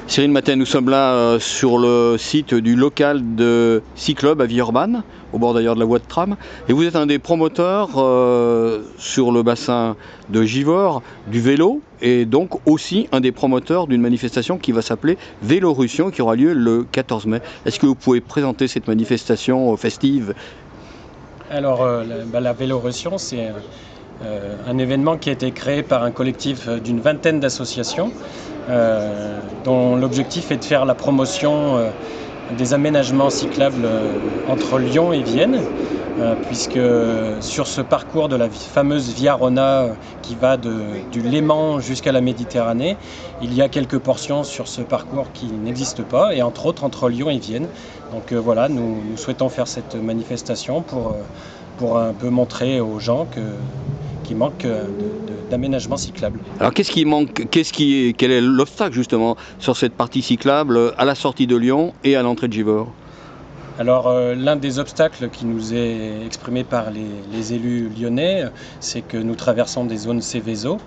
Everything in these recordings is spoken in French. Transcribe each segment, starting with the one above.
Cyril Matin, nous sommes là sur le site du local de Cyclub à Villeurbanne, au bord d'ailleurs de la voie de tram. Et vous êtes un des promoteurs sur le bassin de Givors du vélo et donc aussi un des promoteurs d'une manifestation qui va s'appeler Vélorussion qui aura lieu le 14 mai. Est-ce que vous pouvez présenter cette manifestation festive? Alors, la Vélorussion, c'est un événement qui a été créé par un collectif d'une vingtaine d'associations dont l'objectif est de faire la promotion des aménagements cyclables entre Lyon et Vienne, puisque sur ce parcours de la fameuse Via Rona qui va du Léman jusqu'à la Méditerranée, il y a quelques portions sur ce parcours qui n'existent pas, et entre autres entre Lyon et Vienne. Donc voilà, nous souhaitons faire cette manifestation pour un peu montrer aux gens qu'il manque d'aménagement cyclable. Alors qu'est-ce qui manque, quel est l'obstacle justement sur cette partie cyclable à la sortie de Lyon et à l'entrée de Givors? Alors l'un des obstacles qui nous est exprimé par les élus lyonnais, c'est que nous traversons des zones Céveso,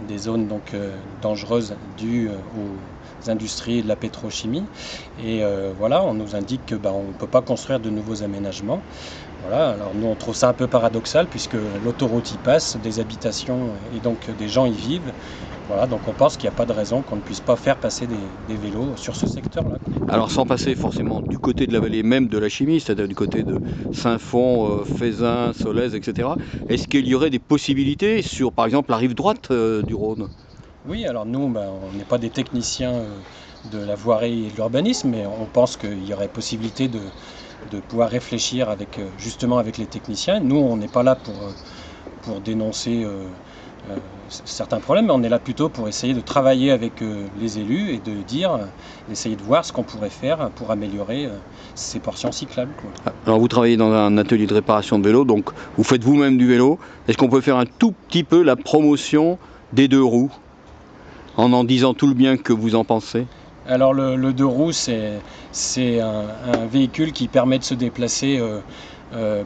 des zones donc dangereuses dues aux industries de la pétrochimie. Et voilà, on nous indique que on ne peut pas construire de nouveaux aménagements. Voilà, alors nous on trouve ça un peu paradoxal puisque l'autoroute y passe, des habitations et donc des gens y vivent. Voilà, donc on pense qu'il n'y a pas de raison qu'on ne puisse pas faire passer des vélos sur ce secteur-là. Alors sans passer forcément du côté de la vallée même de la chimie, c'est-à-dire du côté de Saint-Fond, Feyzin, Solèze, etc. Est-ce qu'il y aurait des possibilités sur par exemple la rive droite du Rhône? Oui, alors nous on n'est pas des techniciens de la voirie et de l'urbanisme, mais on pense qu'il y aurait possibilité de pouvoir réfléchir justement avec les techniciens. Nous on n'est pas là pour dénoncer certains problèmes, mais on est là plutôt pour essayer de travailler avec les élus et d'essayer de voir ce qu'on pourrait faire pour améliorer ces portions cyclables, quoi. Alors vous travaillez dans un atelier de réparation de vélo, donc vous faites vous-même du vélo. Est-ce qu'on peut faire un tout petit peu la promotion des deux roues en disant tout le bien que vous en pensez? Alors le deux roues, c'est un véhicule qui permet de se déplacer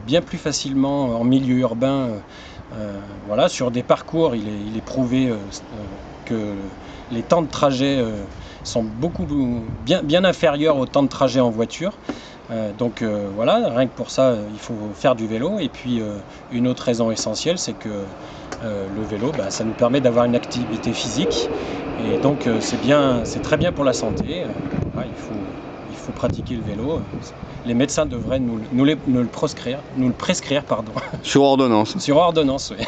bien plus facilement en milieu urbain. Voilà, sur des parcours, il est prouvé que les temps de trajet sont bien inférieurs aux temps de trajet en voiture. Donc voilà, rien que pour ça, il faut faire du vélo. Et puis une autre raison essentielle, c'est que le vélo, ça nous permet d'avoir une activité physique. Et donc c'est très bien pour la santé. Voilà, il faut pratiquer le vélo. Les médecins devraient nous le prescrire, pardon. Sur ordonnance. Sur ordonnance, oui.